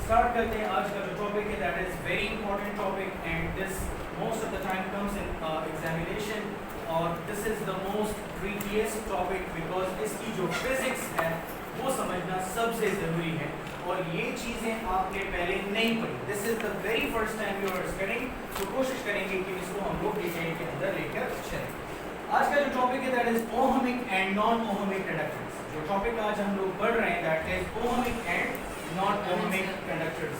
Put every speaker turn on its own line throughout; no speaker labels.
Start करते हैं आज का जो टॉपिक है that is very important topic and this most of the time comes in examination और this is the most trickiest topic because इसकी जो फिजिक्स है वो समझना सबसे ज़रूरी है और ये चीज़ें आपने पहले नहीं पढ़ी। This is the very first time you are studying, तो कोशिश करेंगे कि इसको हम लोग डिटेल के अंदर लेकर चलें। आज का जो टॉपिक है that is ohmic and non ohmic conductors. जो टॉपिक आज हम लोग पढ़ रहे हैं that is ohmic and non ohmic conductors.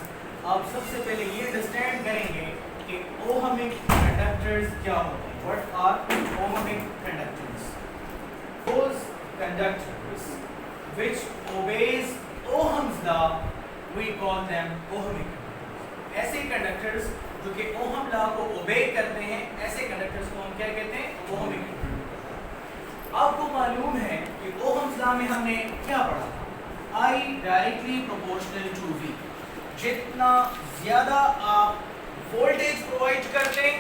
आप सबसे पहले ये अंडरस्टैंड करेंगे कि ओहमिक कंडक्टर्स क्या होते हैं। What are ohmic conductors? Those conductors which obeys Ohm's law we call them ohmic conductors। ऐसे कंडक्टर्स जो कि ओहम लॉ को ओबे करते हैं, ऐसे कंडक्टर्स को हम क्या कहते हैं? Ohmic conductors. आपको मालूम है कि ओहम्स लॉ में हमने क्या पढ़ा था? I directly proportional to V। जितना ज्यादा आप वोल्टेज प्रोवाइड करते हैं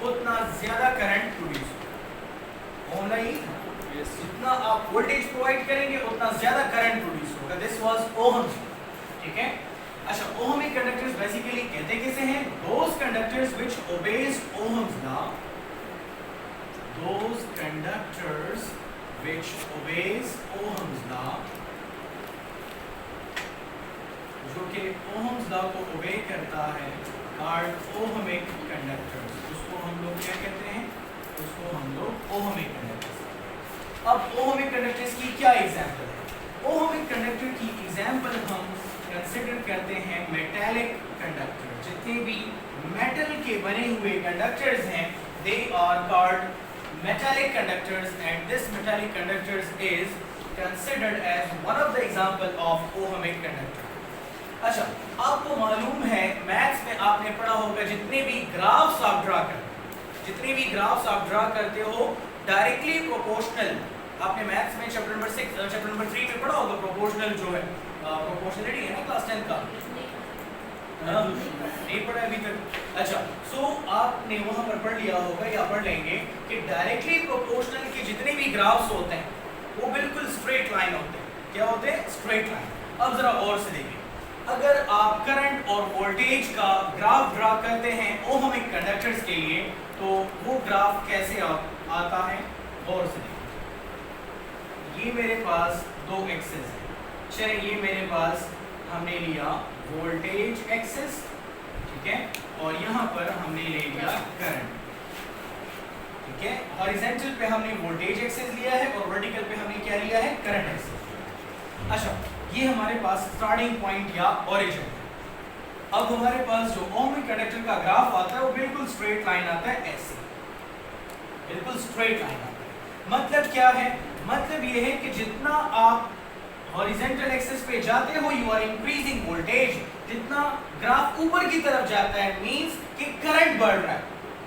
उतना ज्यादा करंट प्रोड्यूस होगा। ओहम लॉ यही था, जितना आप वोल्टेज प्रोवाइड करेंगे उतना ज्यादा करंट प्रोड्यूस होगा। दिस वाज ओहम्स लॉ, ठीक है। अच्छा, ओहमिक कंडक्टर्स बेसिकली कहते किसे हैं? Those conductors which obeys Ohm's law, those conductors which obeys Ohm's law, जो कि ओहम्स लॉ को ओबे करता है, आर ओहमिक कंडक्टर्स। उसको हम लोग क्या कहते हैं? उसको हम लोग ओहमिक कंडक्टर्स। अब ओहमिक कंडक्टर्स की क्या एग्जांपल है? ओहमिक कंडक्टर की एग्जांपल हम कंसीडर करते हैं मेटालिक कंडक्टर। जितने भी मेटल के बने हुए कंडक्टर्स हैं they are called metallic conductors and this metallic conductors is considered as one of the example of ohmic conductor. अच्छा, आपको मालूम है मैथ्स में आपने पढ़ा होगा जितने भी ग्राफ्स आप ड्रा करते हो डायरेक्टली प्रोपोर्शनल। आपने मैथ्स में चैप्टर नंबर 3 में पढ़ा होगा प्रोपोर्शनल जो है, प्रोपोर्शनलिटी है ना क्लास 10 का, नहीं पढ़ा अभी तक। अच्छा, सो आपने वहां पर पढ़ लिया होगा या पढ़ लेंगे कि डायरेक्टली प्रोपोर्शनल के जितने भी ग्राफ्स होते हैं वो बिल्कुल स्ट्रेट लाइन होते हैं। क्या होते हैं? Straight line. अब जरा और से देखिए, अगर आप करंट और वोल्टेज का ग्राफ ड्रा करते हैं ओहमिक कंडक्टर्स के लिए तो वो ग्राफ कैसे आता है? और से देखिए, ये मेरे पास दो एक्सिस है। चलिए, ये मेरे पास हमने लिया वोल्टेज एक्सिस, ठीक है, और यहाँ पर हमने ले लिया करंट, ठीक है। हॉरिजॉन्टल पे हमने वोल्टेज एक्सिस लिया है और वर्टिकल पे हमने क्या लिया है? Current axis. अच्छा, ये हमारे पास स्टार्टिंग पॉइंट या ओरिजिन है। अब हमारे पास जो ओहमिक कंडक्टर का ग्राफ आता है वो बिल्कुल स्ट्रेट लाइन आता है, ऐसे बिल्कुल स्ट्रेट लाइन आता है। मतलब क्या है? मतलब ये है कि जितना आप हॉरिजॉन्टल एक्सिस पे जाते हो यू आर इंक्रीजिंग वोल्टेज, जितना ग्राफ ऊपर की तरफ जाता है मींस कि करंट बढ़ रहा है।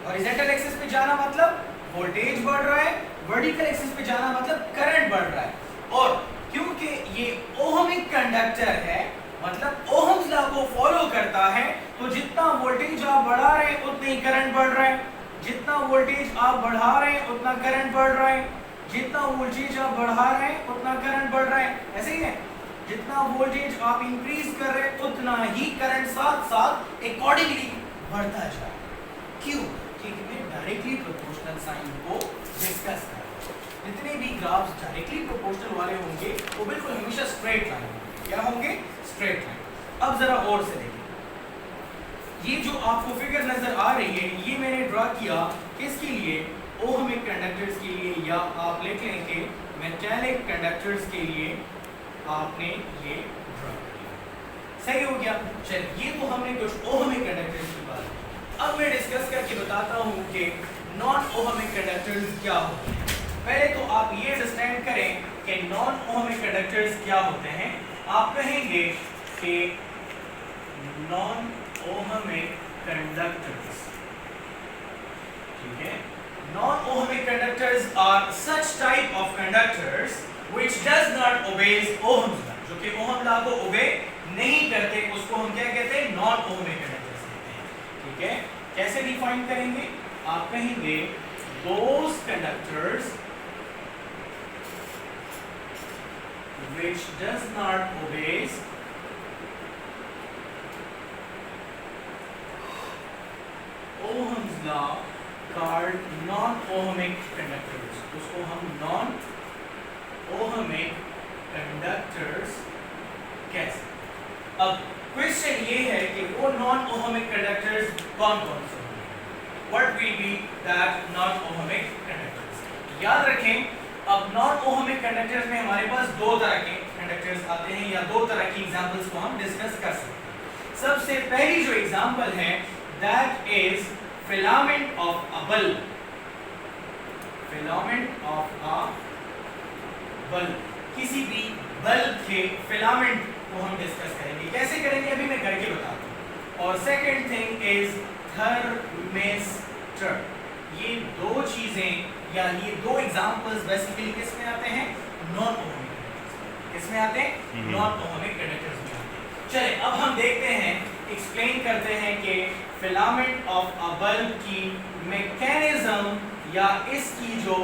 हॉरिजॉन्टल एक्सिस पे जाना मतलब वोल्टेज बढ़ रहा है, वर्टिकल एक्सिस पे जाना मतलब करंट बढ़ रहा है। और क्योंकि ये ओहमिक कंडक्टर है मतलब ओहम्स लॉ को फॉलो करता है, तो जितना वोल्टेज आप बढ़ा रहे हैं उतना ही करंट बढ़ रहा है, जितना वोल्टेज आप बढ़ा रहे हैं उतना करंट बढ़ रहा है, जितना वोल्टेज आप बढ़ा रहे हैं उतना करंट बढ़ रहा है। ऐसे ही है, जितना वोल्टेज आप इंक्रीज कर रहे हैं उतना ही करंट साथ साथ अकॉर्डिंगली बढ़ता जाए। क्यों? क्योंकि मैं डायरेक्टली प्रोपोर्शनल साइन को डिस्कस कर, जितने भी ग्राफ्स डायरेक्टली प्रोपोर्शनल वाले होंगे वो बिल्कुल हमेशा स्ट्रेट लाइन होंगे। क्या होंगे? Straight line. अब जरा और से देखिए, ये जो आपको फिगर नजर आ रही है ये मैंने ड्रा किया किसके लिए? ओहमिक कंडक्टर्स के लिए, या आप लिख लें कि मेटालिक कंडक्टर्स के लिए आपने ये ड्रा किया। सही हो गया? चलिए, ये तो हमने कुछ ओहमिक कंडक्टर्स की बात की। अब मैं डिस्कस करके बताता हूँ कि नॉन ओहमिक कंडक्टर्स क्या होते हैं। पहले तो आप ये अंडरस्टैंड करें कि नॉन ओहमिक कंडक्टर्स क्या होते हैं। आप कहेंगे कि नॉन ओहमिक कंडक्टर्स, ठीक है, non ohmic conductors are such type of conductors which does not obeys Ohm's law, जो कि ओहम लॉ को ओबे नहीं करते, उसको हम क्या कहते हैं? नॉन ओहमिक कंडक्टर्स कहते हैं, ठीक है। कैसे डिफाइन करेंगे? आप कहेंगे those conductors which does not obeys ohmic conductors, उसको हम नॉन ओहमिक कंडक्टर्स कैसे। अब क्वेश्चन ये है कि वो नॉन ओहमिक कंडक्टर्स कौन कौन से होंगे, what will be that non ohmic conductors. याद रखें, अब नॉन ओहमिक कंडक्टर्स में हमारे पास दो तरह के कंडक्टर्स आते हैं, या दो तरह की एग्जांपल्स को हम डिस्कस कर सकते हैं। सबसे पहली जो एग्जांपल है that is filament of a bulb, filament of a bulb, किसी भी बल्ब के फिलामेंट को हम डिस्कस करेंगे। कैसे करेंगे अभी मैं करके बताता हूं। और सेकंड थिंग इज थर्मिस्टर। ये दो चीजें या ये दो एग्जांपल्स बेसिकली किस में आते हैं, नॉन ओहमिक कंडक्टर्स। किसमें आते हैं, नॉन ओहमिक कंडक्टर्स में आते हैं। चलिए अब हम देखते हैं, एक्सप्लेन करते हैं कि फिलामेंट ऑफ अ बल्ब की मैकेनिज्म या इसकी जो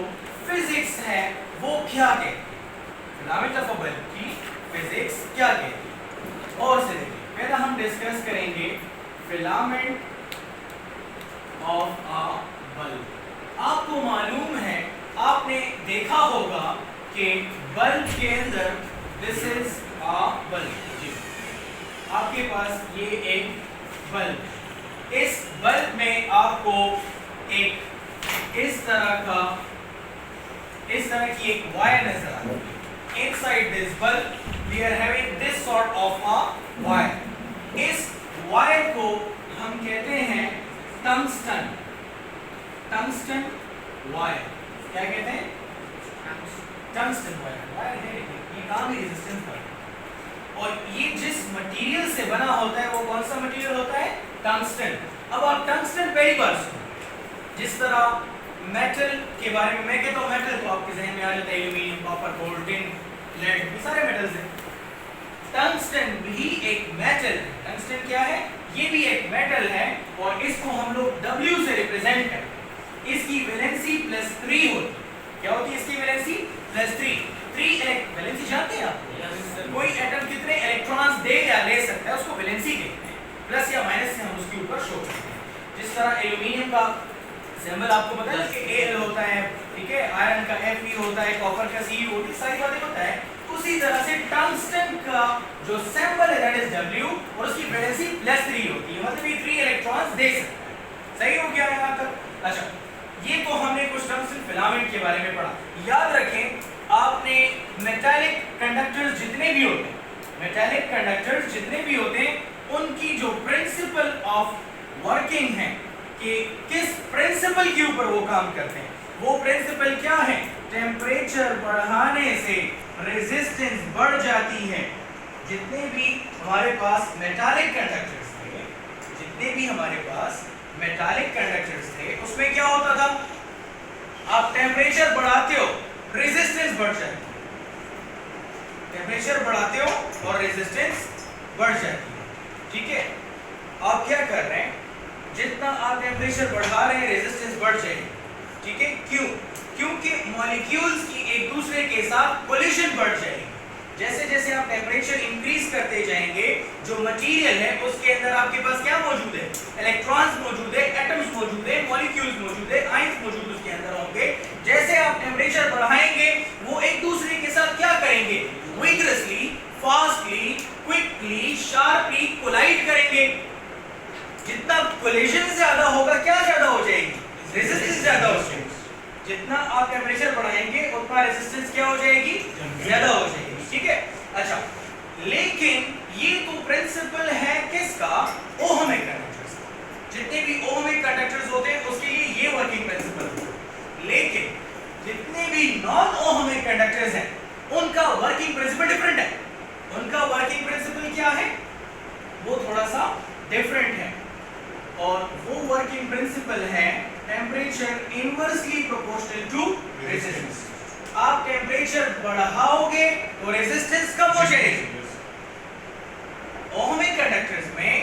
फिजिक्स है वो क्या कहती है, फिलामेंट ऑफ अ बल्ब की फिजिक्स क्या कहती है। और से देखिए, पहला हम डिस्कस करेंगे फिलामेंट ऑफ अ बल्ब। आपको मालूम है, आपने देखा होगा कि बल्ब के अंदर दिस इज अ बल्ब, जी आपके पास ये एक बल्ब, इस बल्ब में आपको एक इस तरह की एक वायर नजर आ रही है। Inside this bulb we are having this sort of a wire. इस वायर को हम कहते हैं टंगस्टन, टंगस्टन वायर। क्या कहते हैं, टंगस्टन वायर। वायर है ये काम ही रेजिस्टेंस का, और ये जिस मटेरियल से बना होता है वो कौन सा मटेरियल होता है, टंगस्टन। अब आप टंगस्टन पहली बार सुनो, जिस तरह मेटल के बारे में मैं कहता हूँ, मेटल तो आपके जहन में आ जाता है aluminium, copper, gold, tin, lead, ये सारे मेटल्स हैं। टंगस्टन भी एक मेटल है। टंगस्टन क्या है, ये भी एक मेटल है, और इसको हम लोग W से रिप्रेजेंट करते हैं। इसकी वैलेंसी +3 होती है। क्या होती है इसकी वैलेंसी, +3। 3 वैलेंसी जानते हैं आप, कोई एटम कितने इलेक्ट्रॉन्स दे या ले सकता है उसको वैलेंसी कहते हैं। प्लस या माइनस से हम उसके ऊपर शो करते हैं। जिस तरह एल्यूमिनियम का सिंबल आपको पता है कि Al होता है, ठीक है, आयरन का Fe होता है, कॉपर का Cu होती है, सारी बातें पता है। उसी तरह से टंगस्टन का जो सिंबल है दैट इज W, और उसकी वैलेंसी +3 होती है, मतलब ये 3 इलेक्ट्रॉन्स दे सकता है। सही हो गया यहां तक। अच्छा, ये तो हमने कुछ टंगस्टन फिलामेंट के बारे में पढ़ा। याद रखें, आपने मेटालिक कंडक्टर्स जितने भी होते हैं, मेटालिक कंडक्टर्स जितने भी होते हैं, उनकी जो प्रिंसिपल ऑफ वर्किंग है कि किस प्रिंसिपल के ऊपर वो काम करते हैं, वो प्रिंसिपल क्या है, टेम्परेचर बढ़ाने से रेजिस्टेंस बढ़ जाती है। जितने भी हमारे पास मेटालिक कंडक्टर्स थे, जितने भी हमारे पास मेटालिक कंडक्टर्स थे, उसमें क्या होता था, आप टेम्परेचर बढ़ाते हो रेजिस्टेंस बढ़ जाती है, टेम्परेचर बढ़ाते हो और रेजिस्टेंस बढ़ जाती है। ठीक है, आप क्या कर रहे हैं, जितना आप टेम्परेचर बढ़ा रहे हैं रेजिस्टेंस बढ़ जाएगी। ठीक है, क्यों, क्योंकि मॉलिक्यूल्स की एक दूसरे के साथ कोलिशन बढ़ जाएगी। जैसे जैसे आप टेम्परेचर इंक्रीज करते जाएंगे, जो मटेरियल है उसके अंदर आपके पास क्या मौजूद है, इलेक्ट्रॉन्स मौजूद है, एटम्स मौजूद है, मॉलिक्यूल्स मौजूद है, आयंस मौजूद उसके अंदर होंगे। जैसे आप टेम्परेचर बढ़ाएंगे, वो एक दूसरे के साथ क्या करेंगे, vigorously, fastly, quickly, sharply collide करेंगे। जितना कोलिशन ज्यादा होगा, क्या ज्यादा हो जाएगी, रेजिस्टेंस ज्यादा हो जाएगी। जितना आप टेम्परेचर बढ़ाएंगे उतना रेजिस्टेंस क्या हो जाएगी, ज्यादा हो जाएगी। ठीक है, अच्छा, लेकिन ये तो प्रिंसिपल है किसका, ओहमिक कंडक्टर्स। जितने भी ओहमिक कंडक्टर्स होते हैं उसके लिए ये वर्किंग प्रिंसिपल है। लेकिन जितने भी नॉन ओहमिक कंडक्टर्स हैं, उनका वर्किंग प्रिंसिपल डिफरेंट है। उनका वर्किंग प्रिंसिपल क्या है, वो थोड़ा सा डिफरेंट है, और वो वर्किंग प्रिंसिपल है temperature inversely proportional to resistance. आप टेम्परेचर बढ़ाओगे तो रेजिस्टेंस कम हो जाएगी। ओहमिक कंडक्टर्स में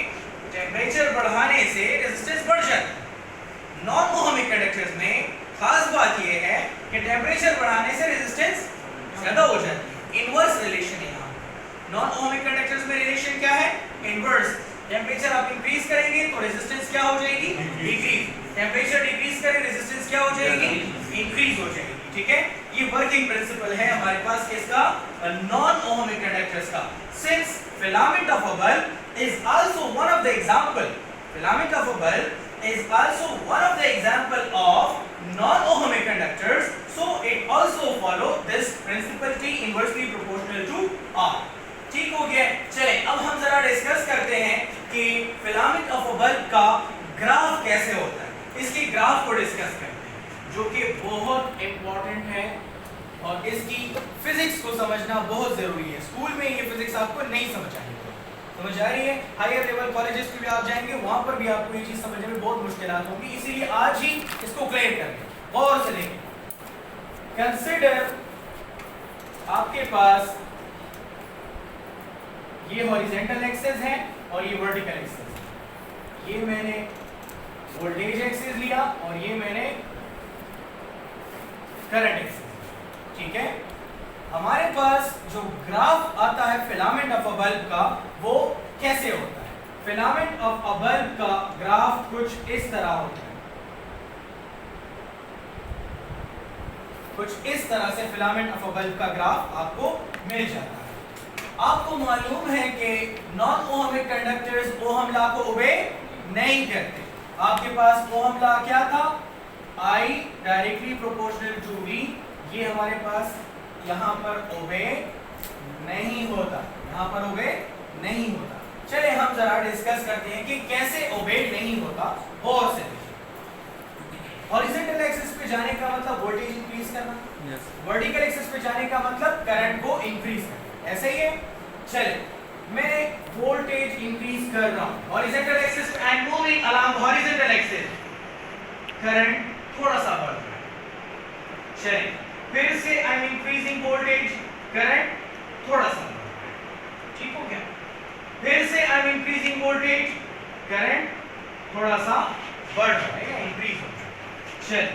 टेम्परेचर बढ़ाने से रेजिस्टेंस बढ़ जाती है। नॉन ओहमिक कंडक्टर्स में खास बात यह है कि टेम्परेचर बढ़ाने से रेजिस्टेंस ज्यादा हो जाती है। इनवर्स रिलेशन है यहाँ। नॉन ओहमिक कंडक्टर्स में रिलेशन क्या है, इनवर्स। टेम्परेचर आप इंक्रीज करेंगे तो रेजिस्टेंस क्या हो जाएगी, डिक्रीज। टेम्परेचर डिक्रीज करे रेजिस्टेंस क्या हो जाएगी, इंक्रीज हो जाएगी। ठीक है, ये वर्किंग प्रिंसिपल है हमारे पास किसका, नॉन ओहमिक कंडक्टर्स का। Since filament of a bulb is also one of the example, filament of a bulb is also one of the example of non ohmic conductors, so it also follow this principle T inversely proportional to R। ठीक हो गया। चले अब हम जरा discuss करते हैं कि फिलामेंट ऑफ अ बल्ब का ग्राफ कैसे होता है, इसकी ग्राफ को डिस्कस करते हैं जो कि बहुत इंपॉर्टेंट है और इसकी फिजिक्स को समझना बहुत जरूरी है। स्कूल में ये फिजिक्स आपको नहीं समझ आएगी, समझ आ रही है? हायर लेवल कॉलेजेस में भी आप जाएंगे, वहां पर भी आपको ये चीज समझने में बहुत मुश्किलात होंगी, इसीलिए आज ही इसको क्लियर करें, गौर से देखें। कंसिडर आपके पास ये हॉरिजॉन्टल एक्सिस है और ये वर्टिकल एक्सिस है। ये मैंने वोल्टेज एक्सिस लिया और ये मैंने करंट एक्सिस। ठीक है, हमारे पास जो ग्राफ आता है फिलामेंट ऑफ अ बल्ब का वो कैसे होता है? फिलामेंट ऑफ अ बल्ब का ग्राफ कुछ इस तरह होता है, कुछ इस तरह से फिलामेंट ऑफ अ बल्ब का ग्राफ आपको मिल जाता है। आपको मालूम है कि non ohmic conductors ohm law को ओबे नहीं करते। आपके पास ओहम लॉ क्या था, I directly proportional to V, ये हमारे पास यहाँ पर ओबे नहीं होता, यहाँ पर ओबे नहीं होता। चले हम जरा डिस्कस करते हैं कि कैसे ओबे नहीं होता। और से हॉरिजॉन्टल एक्सिस पे जाने का मतलब वोल्टेज इंक्रीज करना, वर्टिकल एक्सिस पे जाने का मतलब करंट को इंक्रीज करना, ऐसे ही है। चले मैं वोल्टेज इंक्रीज कर रहा हूं हॉरिजॉन्टल एक्सिस पे, I am moving along horizontal axis, current थोड़ा सा बढ़ रहा है। चलिए फिर से I am increasing voltage, current थोड़ा सा बढ़ रहा है। ठीक हो गया। फिर से I am increasing voltage, current थोड़ा सा बढ़ रहा है या इंक्रीज हो रहा है। चलिए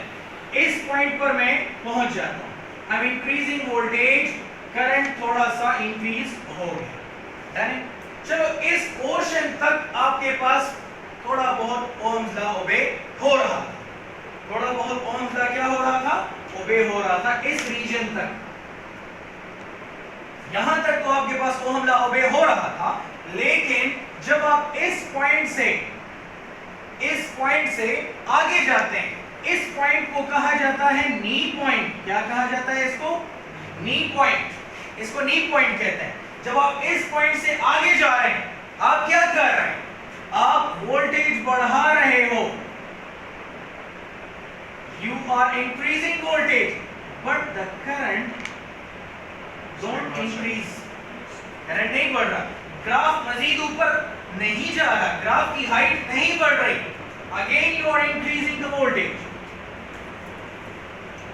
इस पॉइंट पर मैं पहुंच जाता हूं, I am increasing voltage, current थोड़ा सा इंक्रीज हो गया। डन। चलो इस पोर्शन तक आपके पास थोड़ा बहुत ओम्स लॉ ओबे हो रहा था, थोड़ा बहुत ओम्स लॉ क्या हो रहा था, ओबे हो रहा था इस रीजन तक। यहां तक तो आपके पास ओम लॉ ओबे हो रहा था, लेकिन जब आप इस पॉइंट से आगे जाते हैं, इस पॉइंट को कहा जाता है नी पॉइंट। क्या कहा जाता है इसको? नी पॉइंट, इसको नी पॉइंट कहते हैं। जब आप इस पॉइंट से आगे जा रहे हैं, आप क्या कर रहे हैं, आप वोल्टेज बढ़ा रहे हो, you are increasing voltage but the current don't increase, current नहीं बढ़ रहा, ग्राफ मजीद ऊपर नहीं जा रहा, ग्राफ की हाइट नहीं बढ़ रही। Again you are increasing the voltage,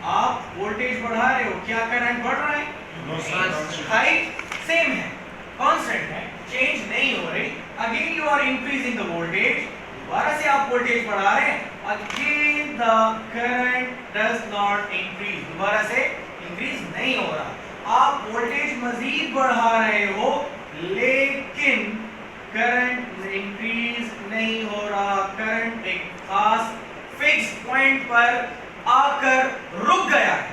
आप वोल्टेज बढ़ा रहे हो, क्या करंट बढ़ रहा है? हाइट सेम है, कांस्टेंट है, चेंज नहीं हो रही। Again you are increasing the voltage, दोबारा से आप वोल्टेज बढ़ा रहे हैं, again the current does not increase, दोबारा से इंक्रीज नहीं हो रहा। आप वोल्टेज मजीद बढ़ा रहे हो लेकिन करंट इंक्रीज नहीं हो रहा, करंट एक खास फिक्स पॉइंट पर आकर रुक गया है,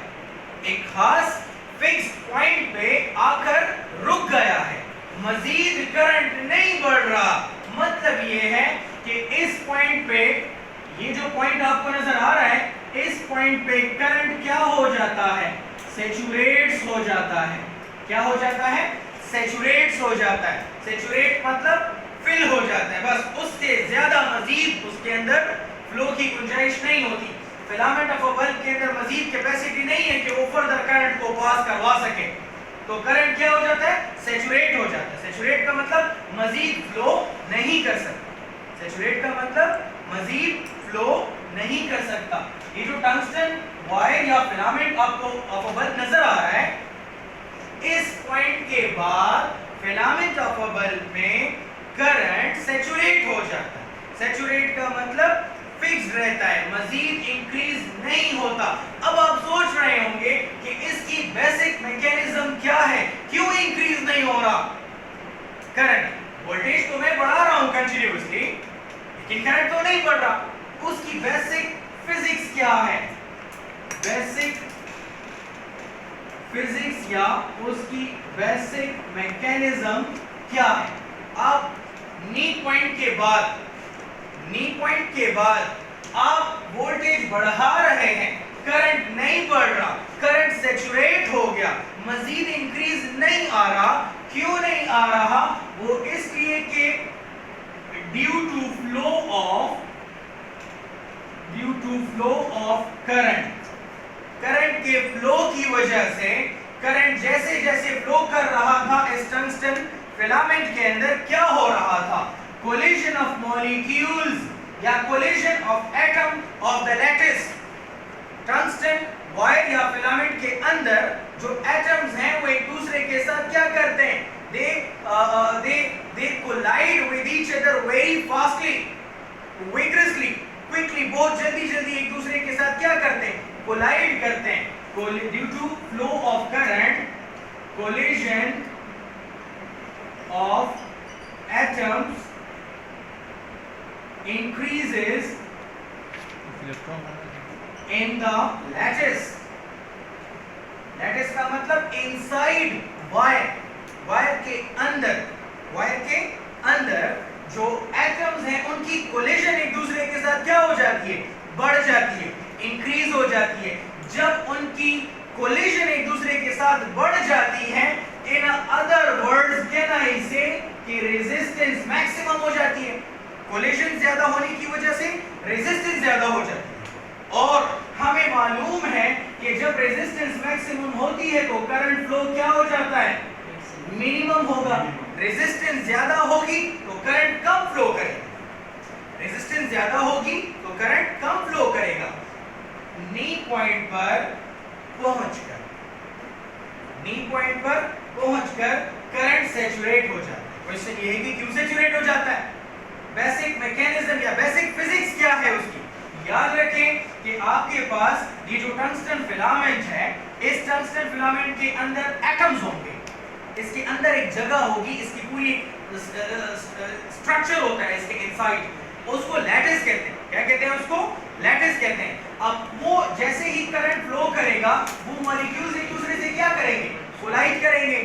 एक खास फिक्स पॉइंट पे आकर रुक गया है, मजीद करंट नहीं बढ़ रहा। मतलब ये है कि इस पॉइंट पे, ये जो पॉइंट आपको नजर आ रहा है, इस पॉइंट पे करंट क्या हो जाता है? सैचुरेट्स हो जाता है। क्या हो जाता है? सैचुरेट्स हो जाता है। सैचुरेट मतलब फिल हो जाता है, बस उससे ज्यादा मजीद उसके अंदर फ्लो की गुंजाइश नहीं होती। फिलामेंट ऑफ अ बल्ब के अंदर मजीद कैपेसिटी नहीं है कि वो फर्दर करंट को पास करवा सके, तो करंट क्या हो जाता है? सैचुरेट हो जाता है। सैचुरेट का मतलब मजीद फ्लो नहीं कर सकता, सैचुरेट का मतलब मजीद फ्लो नहीं कर सकता। ये जो टंगस्टन वायर या फिलामेंट आपको ऑफ अ बल्ब नजर आ रहा है, इस पॉइंट के बाद फिलामेंट ऑफ अ बल्ब में करंट सैचुरेट हो जाता है। सैचुरेट का मतलब फिक्स्ड रहता है, मजीद इंक्रीज नहीं होता। अब आप सोच रहे होंगे कि इसकी बेसिक मैकेनिज्म क्या है, क्यों इंक्रीज नहीं हो रहा करंट? वोल्टेज तो मैं बढ़ा रहा हूं कंटिन्यूअसली, लेकिन करंट तो नहीं बढ़ रहा। उसकी बेसिक फिजिक्स क्या है, बेसिक फिजिक्स या उसकी बेसिक मैकेनिज्म क्या है। आप नी पॉइंट के बाद आप वोल्टेज बढ़ा रहे हैं, करंट नहीं बढ़ रहा, करंट सैचुरेट हो गया, मजीद इंक्रीज नहीं आ रहा। क्यों नहीं आ रहा? वो इसलिए कि due to flow of current के फ्लो की वजह से, करंट जैसे जैसे फ्लो कर रहा था इस टंगस्टन फिलामेंट के अंदर, क्या हो रहा था? कोलिजन ऑफ मॉलिक्यूल्स या collision of atom of the lattice. Tungsten wire या फिलामेंट के अंदर जो एटम्स हैं वो एक दूसरे के साथ क्या करते हैं? they collide with each other very fastly, vigorously, quickly, बहुत जल्दी एक दूसरे के साथ क्या करते हैं? कोलाइड करते हैं। Due to flow of current, collision of atoms increases in the lattice। lattice का मतलब inside wire, वायर के अंदर जो एटम्स हैं उनकी कोलिजन एक दूसरे के साथ क्या हो जाती है? बढ़ जाती है, इंक्रीज हो जाती है। जब उनकी कोलिजन एक दूसरे के साथ बढ़ जाती है, इन अदर वर्ड्स कहना इसे कि रेजिस्टेंस मैक्सिमम हो जाती है। कोलिजन ज्यादा होने की वजह से रेजिस्टेंस ज्यादा हो जाती है, और हमें मालूम है कि जब रेजिस्टेंस मैक्सिमम होती है तो करंट फ्लो क्या हो जाता है? मिनिमम होगा। रेजिस्टेंस ज्यादा होगी तो करंट कम फ्लो करेगा, रेजिस्टेंस ज्यादा होगी तो करंट कम फ्लो करेगा। नी पॉइंट पर पहुंचकर करंट सैचुरेट हो जाता है। क्वेश्चन ये है कि क्यों सैचुरेट हो जाता है? बेसिक मैकेनिज्म या बेसिक फिजिक्स क्या है उसकी? याद रखें कि आपके पास ये जो टंगस्टन फिलामेंट है, इस टंगस्टन फिलामेंट के अंदर एटम्स होंगे, इसके अंदर एक जगह होगी, इसकी पूरी स्ट्रक्चर होता है इसके इनसाइड, उसको लैटिस कहते हैं। क्या कहते हैं उसको? लैटिस कहते हैं। अब वो जैसे ही करंट फ्लो करेगा, वो मॉलिक्यूल्स एक दूसरे से क्या करेंगे? कोलाइड करेंगे।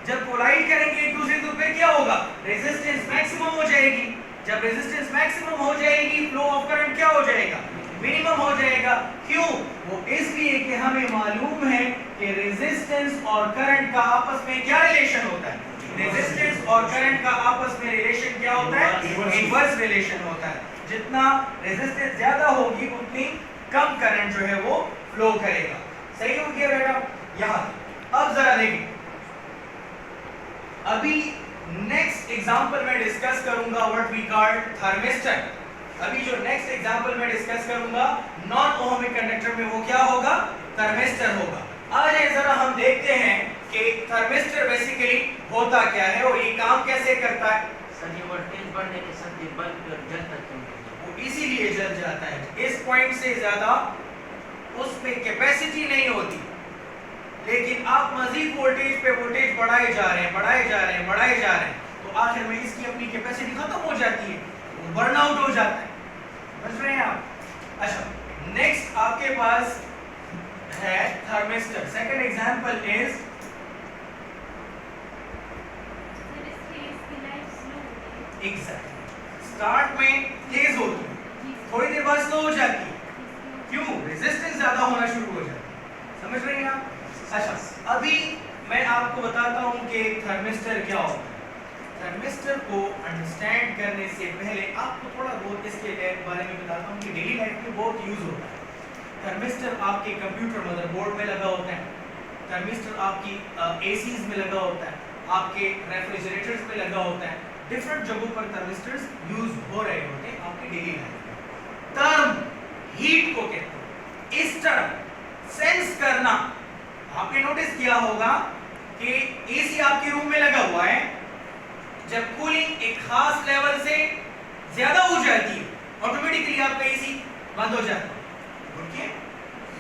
जब कोलाइड करेंगे एक दूसरे से, फिर क्या होगा? रेजिस्टेंस मैक्सिमम हो जाएगी। जब रेजिस्टेंस मैक्सिमम हो जाएगी, फ्लो ऑफ करंट क्या हो जाएगा? मिनिमम हो जाएगा। क्यों? वो इसलिए कि हमें मालूम है कि रेजिस्टेंस और करंट का आपस में क्या रिलेशन होता है? रेजिस्टेंस और करंट का आपस में रिलेशन क्या होता है? इनवर्स रिलेशन होता है। जितना रेजिस्टेंस ज्यादा होगी उतनी कम करंट जो है वो फ्लो करेगा। सही हो गया बेटा? यहां अब जरा देखिए, अभी नेक्स्ट एग्जांपल में डिस्कस करूंगा व्हाट वी कॉल थर्मिस्टर। अभी जो नेक्स्ट एग्जांपल में डिस्कस करूंगा नॉन ओहमिक कंडक्टर में, वो क्या होगा? थर्मिस्टर होगा। आज जरा हम देखते हैं कि थर्मिस्टर बेसिकली होता क्या है और ये काम कैसे करता है।
सर ये वोल्टेज बढ़ने के साथ ये बल्ब जलता क्यों है?
वो इसीलिए जल जाता है, इस पॉइंट से ज्यादा उसमें कैपेसिटी नहीं होती, लेकिन आप मजीद वोल्टेज पे वोल्टेज बढ़ाए जा रहे हैं, तो आखिर में इसकी अपनी कैपेसिटी खत्म हो जाती है, वो बर्न आउट हो जाता है। समझ रहे हैं आप? अच्छा, नेक्स्ट आपके पास है thermistor. Second example is exactly, start में तेज होती है, थोड़ी देर बाद स्लो हो जाती है। क्यों? रेजिस्टेंस ज्यादा होना शुरू हो जाता है। समझ रहे हैं आप? अच्छा, अभी मैं आपको बताता हूं कि थर्मिस्टर क्या होता है। थर्मिस्टर को अंडरस्टैंड करने से पहले आपको थोड़ा बहुत इसके बारे में बताता हूं कि डेली लाइफ में बहुत यूज होता है। थर्मिस्टर आपके कंप्यूटर मदरबोर्ड में लगा होता है, थर्मिस्टर आपकी एसीज में लगा होता है, आपके रेफ्रिजरेटर्स में लगा होता है, डिफरेंट जगहों पर थर्मिस्टर्स यूज हो रहे होते हैं आपकी डेली लाइफ में। टर्म हीट को कहते हैं। इस टर्म सेंस करना, आपने नोटिस किया होगा कि एसी आपके रूम में लगा हुआ है, जब कूलिंग एक खास लेवल से ज्यादा हो जाती है ऑटोमेटिकली आपका एसी बंद हो जाता है। ओके,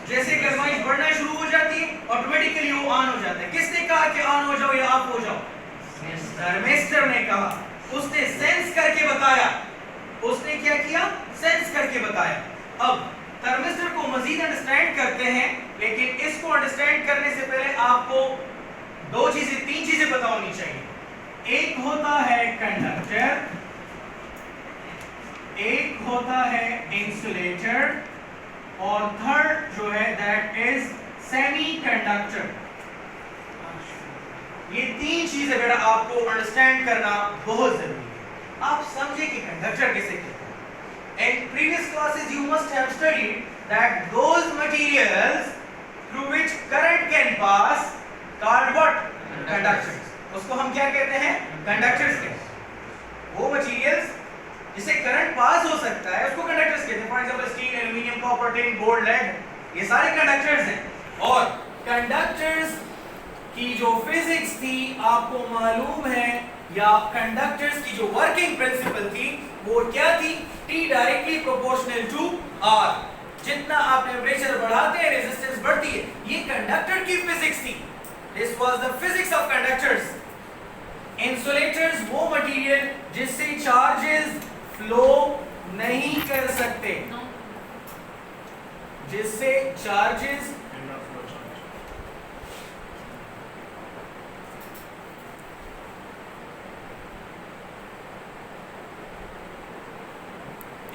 जैसे गर्माइश बढ़ना शुरू हो जाती है ऑटोमेटिकली वो ऑन हो जाता है। किसने कहा कि ऑन हो जाओ या ऑफ हो जाओ? थर्मिस्टर ने कहा। उसने सेंस करके बताया। उसने क्या किया? सेंस करके बताया। अब थर्मिस्टर को मजीद अंडरस्टैंड करते हैं, लेकिन इसको अंडरस्टैंड करने से पहले आपको तीन चीजें पता होनी चाहिए। एक होता है कंडक्टर, एक होता है इंसुलेटर, और थर्ड जो है दैट इज सेमीकंडक्टर। ये तीन चीजें बेटा आपको अंडरस्टैंड करना बहुत जरूरी है। आप समझे कि कंडक्टर किसे कहते हैं। In previous classes you must have studied that those materials through which current can pass called what? Conductors. उसको हम क्या कहते हैं? कंडक्टर्स कहते हैं। वो मटेरियल्स जिसे करंट पास हो सकता है उसको कंडक्टर्स कहते हैं। For example steel, aluminium, copper, tin, gold, lead, ये सारे कंडक्टर्स हैं। और कंडक्टर्स की जो फिजिक्स थी आपको मालूम है, या कंडक्टर्स की जो वर्किंग प्रिंसिपल थी वो क्या थी? T directly proportional to R। जितना आप टेंपरेचर बढ़ाते हैं रेजिस्टेंस बढ़ती है। ये कंडक्टर की फिजिक्स थी। This was the physics of conductors. Insulators वो मटेरियल जिससे चार्जेस फ्लो नहीं कर सकते, जिससे चार्जेस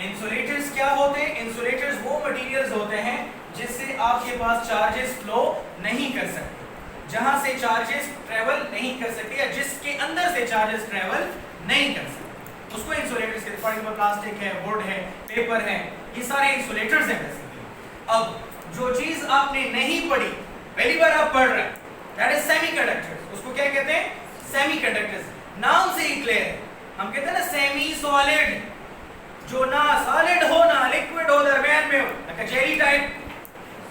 इंसुलेटर्स क्या होते हैं? इंसुलेटर्स वो मटेरियल्स होते हैं जिससे आपके पास चार्जेस फ्लो नहीं कर सकते, जहां से चार्जेस ट्रेवल नहीं कर सकते, या जिसके अंदर से चार्जेस ट्रेवल नहीं कर सकते, उसको इंसुलेटर्स कहते हैं। फॉर एग्जांपल प्लास्टिक है, वुड है, पेपर है, ये सारे इंसुलेटर्स हैं बेसिकली। अब जो चीज आपने नहीं पढ़ी, पहली बार आप पढ़ रहे हैं, दैट इज सेमीकंडक्टर्स। उसको क्या कहते हैं? सेमीकंडक्टर्स। नाम से ही क्लियर है। हम कहते हैं ना सेमी सॉलिड, जो ना सॉलिड हो ना लिक्विड हो, दरमियान में हो, लाइक जेली टाइप।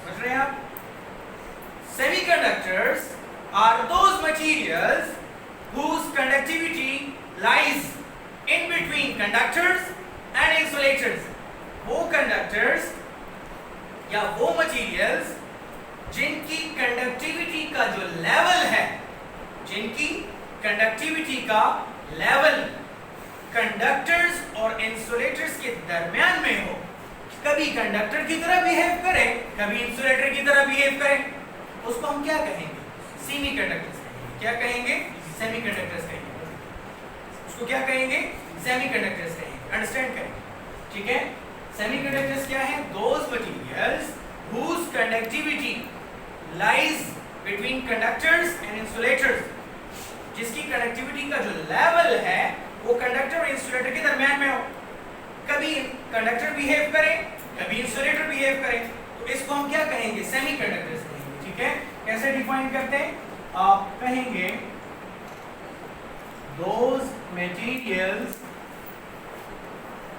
समझ रहे हैं आप? Semiconductors are those materials whose conductivity lies in between conductors and insulators. वो conductors या वो materials जिनकी conductivity का जो level है, जिनकी conductivity का level conductors और insulators के दरमियान में हो, कभी conductor की तरह behave करें, कभी insulator की तरह behave करें, उसको हम क्या कहेंगे? सेमीकंडक्टर्स कहेंगे। क्या कहेंगे? सेमीकंडक्टर्स कहेंगे। उसको क्या कहेंगे? सेमीकंडक्टर्स कहेंगे। अंडरस्टैंड करें, ठीक है? सेमीकंडक्टर्स क्या है? Those materials whose conductivity lies between conductors and insulators, जिसकी कंडक्टिविटी का जो लेवल है वो कंडक्टर और इंसुलेटर के दरमियान में हो। कभी कंडक्टर बिहेव करे, कभी इंसुलेटर बिहेव करे, तो इसको हम क्या कहेंगे? सेमीकंडक्टर्स कहेंगे। ठीक है? कैसे डिफाइन करते हैं? आप कहेंगे those materials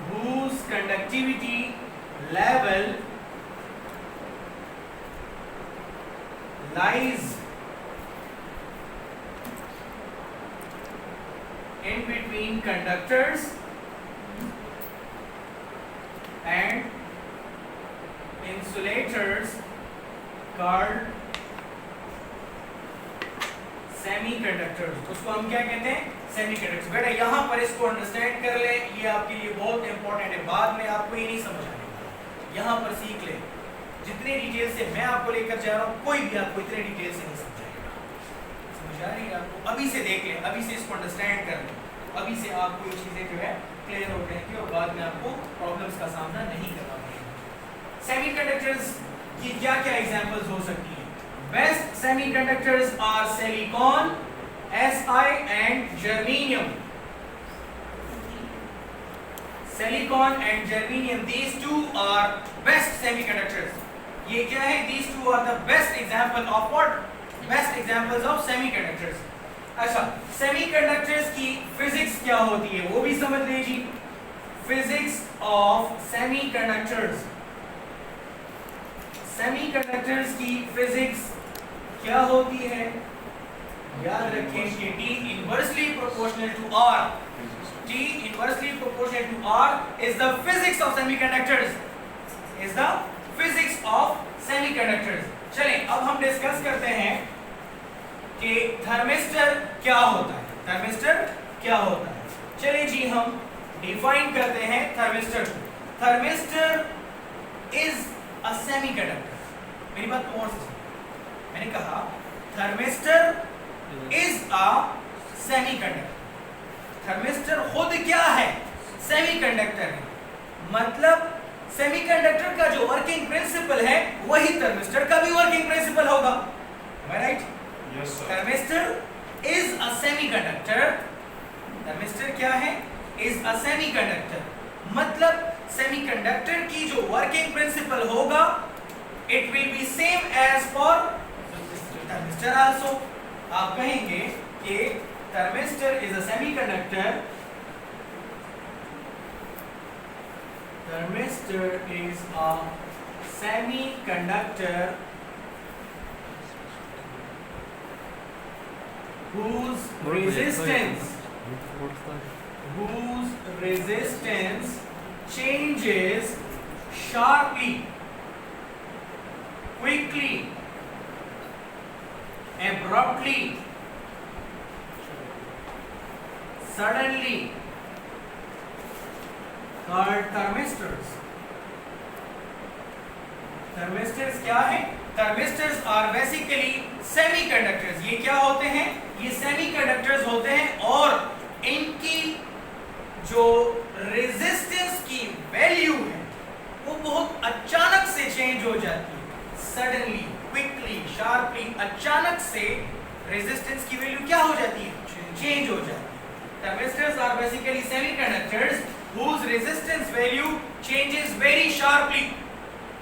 whose conductivity level lies in between conductors and insulators called semiconductors. उसको हम क्या कहते हैं? सेमीकंडक्टर्स। बेटा यहाँ पर इसको अंडरस्टैंड कर ले, ये आपके लिए बहुत इंपॉर्टेंट है। बाद में आपको ये नहीं समझ आएगा, यहाँ पर सीख ले। जितने डिटेल से मैं आपको लेकर जा रहा हूँ, कोई भी आपको इतने डिटेल से नहीं समझाएगा। समझ आ रही है आपको? अभी से देख ले, अभी से इसको अंडरस्टैंड कर ले, अभी से आपको ये चीजें जो है क्लियर हो जाएंगी और बाद में आपको प्रॉब्लम्स का सामना नहीं करना पड़ेगा। सेमीकंडक्टर्स की क्या क्या एग्जांपल्स हो सकती हैं? Best semiconductors are silicon, Si and germanium. Silicon and germanium, these two are best semiconductors. ये क्या है? These two are the best example of what? Best examples of semiconductors. अच्छा, semiconductors की physics क्या होती है वो भी समझ लीजिए। Physics of semiconductors. Semiconductors की physics क्या होती है? याद रखें कि T inversely proportional to R. T inversely proportional to R is the physics of semiconductors. Is the physics of semiconductors. चलें अब हम डिस्कस करते हैं कि थर्मिस्टर क्या होता है। थर्मिस्टर क्या होता है? चलिए जी हम डिफाइन करते हैं थर्मिस्टर को। Thermistor is a semiconductor. मेरी बात को और से सुनो। मैंने कहा thermistor is a semiconductor. Thermistor खुद क्या है? सेमीकंडक्टर है। मतलब सेमीकंडक्टर का जो वर्किंग प्रिंसिपल है वही थर्मिस्टर का भी वर्किंग प्रिंसिपल होगा। Am I right?
Yes, sir.
Thermistor is a semiconductor. Thermistor क्या है? Is a semiconductor. मतलब सेमीकंडक्टर की जो वर्किंग प्रिंसिपल होगा it will be same as for thermistor also. आप कहेंगे कि thermistor is a semiconductor, thermistor is a semiconductor whose resistance changes sharply, quickly, abruptly, suddenly, called thermistors। thermistors क्या है? thermistors are basically semiconductors। ये क्या होते हैं? ये semiconductors होते हैं और इनकी जो रेजिस्टेंस की वैल्यू है वो बहुत अचानक से चेंज हो जाती है। सडनली, क्विकली, शार्पली, अचानक से रेजिस्टेंस की वैल्यू क्या हो जाती है? चेंज हो जाती है। thermistors are basically semiconductors whose resistance value changes very sharply,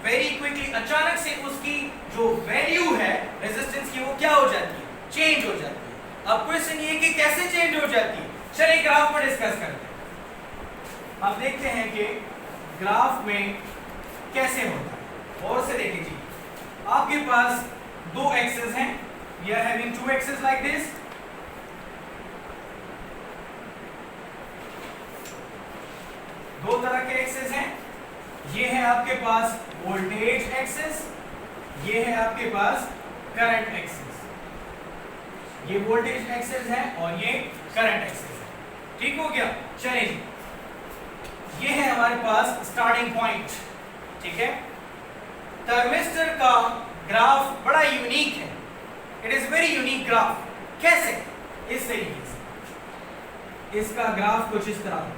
very quickly। अचानक से उसकी जो वैल्यू है रेजिस्टेंस की वो क्या हो जाती है? चेंज हो जाती है। अब क्वेश्चन ये कि कैसे चेंज हो जाती है? चलिए ग्राफ पर डिस्कस करते हैं। अब देखते हैं कि ग्राफ में कैसे होता है। और से देखिए जी, आपके पास दो एक्सेस हैं। We are having two axes like this. दो तरह के एक्सेस हैं। ये है आपके पास वोल्टेज एक्सेस, ये है आपके पास करंट एक्सेस। ये वोल्टेज एक्सेस है और ये करंट एक्सेस है। ठीक हो गया? चलिए, ये है हमारे पास स्टार्टिंग पॉइंट। ठीक है? थर्मिस्टर का ग्राफ बड़ा यूनिक है। It is very unique graph. कैसे? इस तरीके से। इसका ग्राफ कुछ इस तरह है।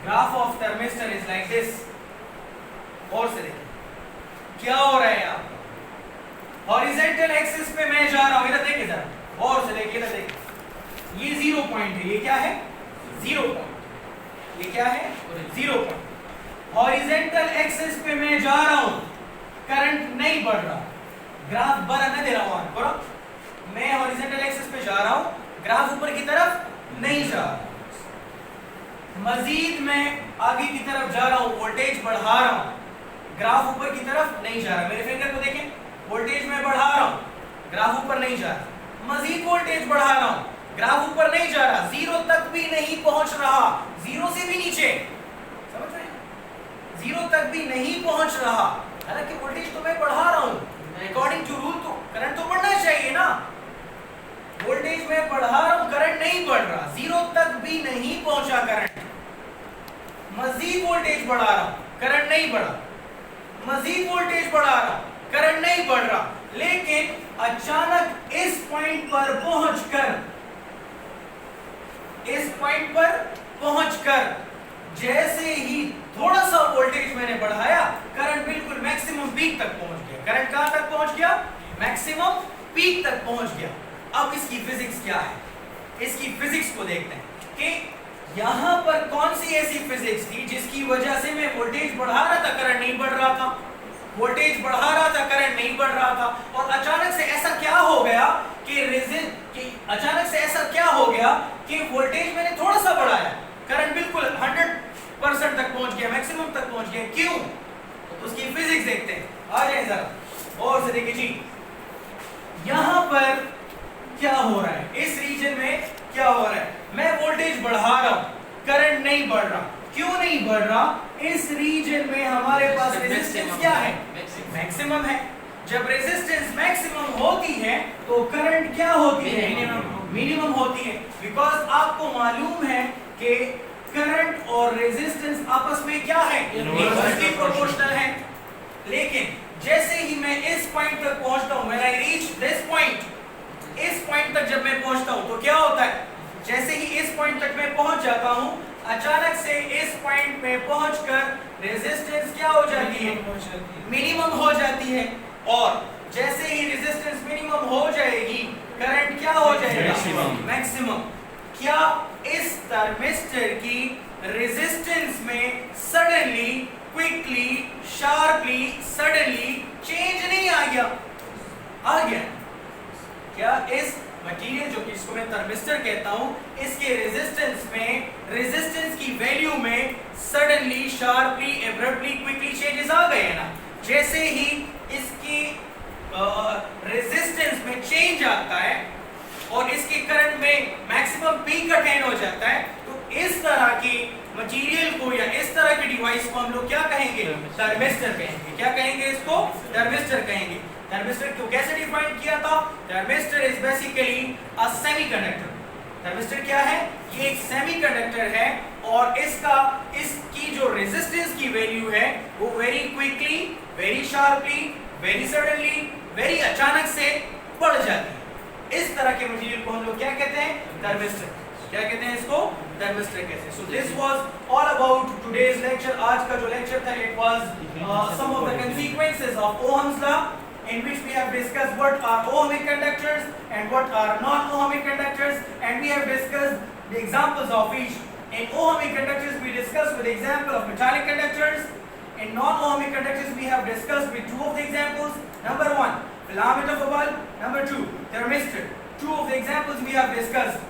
Graph of thermistor is like this. और से देखिए क्या हो रहा है यहाँ पर। हॉरिजॉन्टल एक्सिस पे मैं जा रहा हूं, इधर देखिए जरा, और से देखिए, इधर देखिए। ये 0 पॉइंट है। ये क्या है? 0 पॉइंट। ये क्या है? 0 पॉइंट। हॉरिजॉन्टल एक्सिस पे मैं जा रहा हूं, करंट नहीं बढ़ रहा, ग्राफ बढ़ न दे रहा हूं आपको। मैं हॉरिजॉन्टल एक्सिस पे जा रहा हूं, ग्राफ ऊपर की तरफ नहीं जा रहा। मजीद मैं आगे की तरफ जा रहा हूं, वोल्टेज बढ़ा रहा हूं, ग्राफ ऊपर की तरफ नहीं जा रहा। मेरे फिंगर को देखें, वोल्टेज मैं बढ़ा रहा हूं, ग्राफ ऊपर नहीं जा रहा। मजीद वोल्टेज बढ़ा रहा हूं, ग्राफ ऊपर नहीं जा रहा, 0 तक भी नहीं पहुंच रहा, 0 से भी नीचे। समझ रहे हैं? 0 तक भी नहीं पहुंच रहा। हालांकि वोल्टेज तो मैं बढ़ा रहा हूं अकॉर्डिंग टू रूल, तो करंट तो बढ़ना चाहिए ना। वोल्टेज मैं बढ़ा रहा हूं, करंट नहीं बढ़ रहा, 0 तक भी नहीं पहुंचा करंट। मजीद वोल्टेज बढ़ा रहा हूं, करंट नहीं बढ़ा। मजीद वोल्टेज बढ़ा रहा हूं, करंट नहीं बढ़ रहा। लेकिन अचानक इस पॉइंट पर पहुंचकर जैसे ही थोड़ा सा वोल्टेज मैंने बढ़ाया, करंट बिल्कुल मैक्सिमम पीक तक पहुंच गया। करंट कहां तक पहुंच गया? मैक्सिमम पीक तक पहुंच गया। अब इसकी फिजिक्स क्या है? इसकी फिजिक्स को देखते हैं कि यहां पर कौन सी ऐसी फिजिक्स थी जिसकी वजह से मैं वोल्टेज बढ़ा रहा था, करंट नहीं बढ़ रहा था। वोल्टेज बढ़ा रहा था, करंट नहीं बढ़ रहा था। और अचानक से ऐसा क्या हो गया कि वोल्टेज मैंने थोड़ा सा बढ़ाया, करंट बिल्कुल 100% तक पहुंच गया, मैक्सिमम तक पहुंच गया। क्यों? तो उसकी फिजिक्स देखते हैं। आ जाए जरा और से देखिए जी, यहां पर क्या हो रहा है, इस रीजन में क्या हो रहा है। मैं वोल्टेज बढ़ा रहा हूं, करंट नहीं बढ़ रहा। क्यों नहीं बढ़ रहा? इस रीजन में हमारे पास रेजिस्टेंस क्या है? मैक्सिमम है। जब रेजिस्टेंस मैक्सिमम होती है तो करंट क्या होती है? मिनिमम होती है। बिकॉज आपको मालूम है कि करंट और रेजिस्टेंस आपस में क्या है, इनवर्सली प्रोपोर्शनल है। लेकिन जैसे ही मैं इस पॉइंट तक पहुंचता हूं, when I reach this point, इस पॉइंट तक जब मैं पहुंचता हूं तो क्या होता है, जैसे ही इस पॉइंट तक मैं पहुंच जाता हूं, अचानक से इस पॉइंट पे पहुंचकर रेजिस्टेंस क्या हो जाती है, मिनिमम हो जाती है। और जैसे ही रेजिस्टेंस मिनिमम हो जाएगी, करंट क्या हो जाएगा, मैक्सिमम। क्या इस थर्मिस्टर की रेजिस्टेंस में suddenly, quickly, sharply, suddenly change नहीं आ गया? आ गया। क्या इस मटेरियल जो कि इसको मैं थर्मिस्टर कहता हूं, इसके रेजिस्टेंस में, रेजिस्टेंस की वैल्यू में suddenly, sharply, abruptly, quickly changes आ गए हैं ना? जैसे ही इसकी रेजिस्टेंस में चेंज आता है और इसके करंट में मैक्सिमम पीक अटेन हो जाता है, तो इस तरह की मटेरियल को या इस तरह के डिवाइस को हम लोग क्या कहेंगे, थर्मिस्टर कहेंगे। क्या कहेंगे इसको, थर्मिस्टर कहेंगे। थर्मिस्टर को कैसे डिफाइन किया था, thermistor is basically a semiconductor. Thermistor क्या है, ये एक सेमीकंडक्टर है और इसकी जो रेजिस्टेंस की वैल्यू है वो very quickly, very sharply, very suddenly, very अचानक से बढ़ जाती है। इस तरह के मटेरियल को हम लोग क्या कहते हैं, थर्मिस्टर। क्या कहते हैं इसको, थर्मिस्टर कहते हैं। So this was all about today's lecture. आज का जो लेक्चर था, it was some of the consequences of Ohm's law, in which we have discussed what are ohmic conductors and what are non-ohmic conductors, and we have discussed the examples of each. In ohmic conductors we discussed with the example of metallic conductors. In non-ohmic conductors we have discussed with two of the examples. Number 1, filament of a bulb. Number 2, thermistor. Two of the examples we have discussed,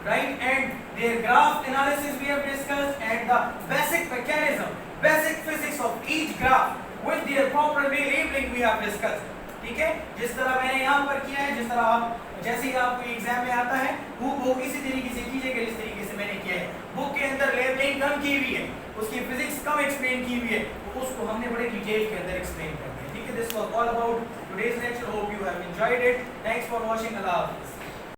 right? And their graph analysis we have discussed, and the basic mechanism, basic physics of each graph with their proper labeling we have discussed. ठीक है, जिस तरह मैंने यहाँ पर किया है, जिस तरह आप जैसे ही आपको एग्जाम में आता है, बुक इसी तरीके से कीजिएगा जिस तरीके से मैंने किया है। बुक के अंदर लेबलिंग कम की हुई है, उसकी फिजिक्स कम एक्सप्लेन की हुई है, तो उसको हमने बड़े डिटेल के अंदर एक्सप्लेन कर दिया। ठीक है, this was all about today's lecture. Hope you have enjoyed it. Thanks for watching. अल्लाह हाफ़िज़।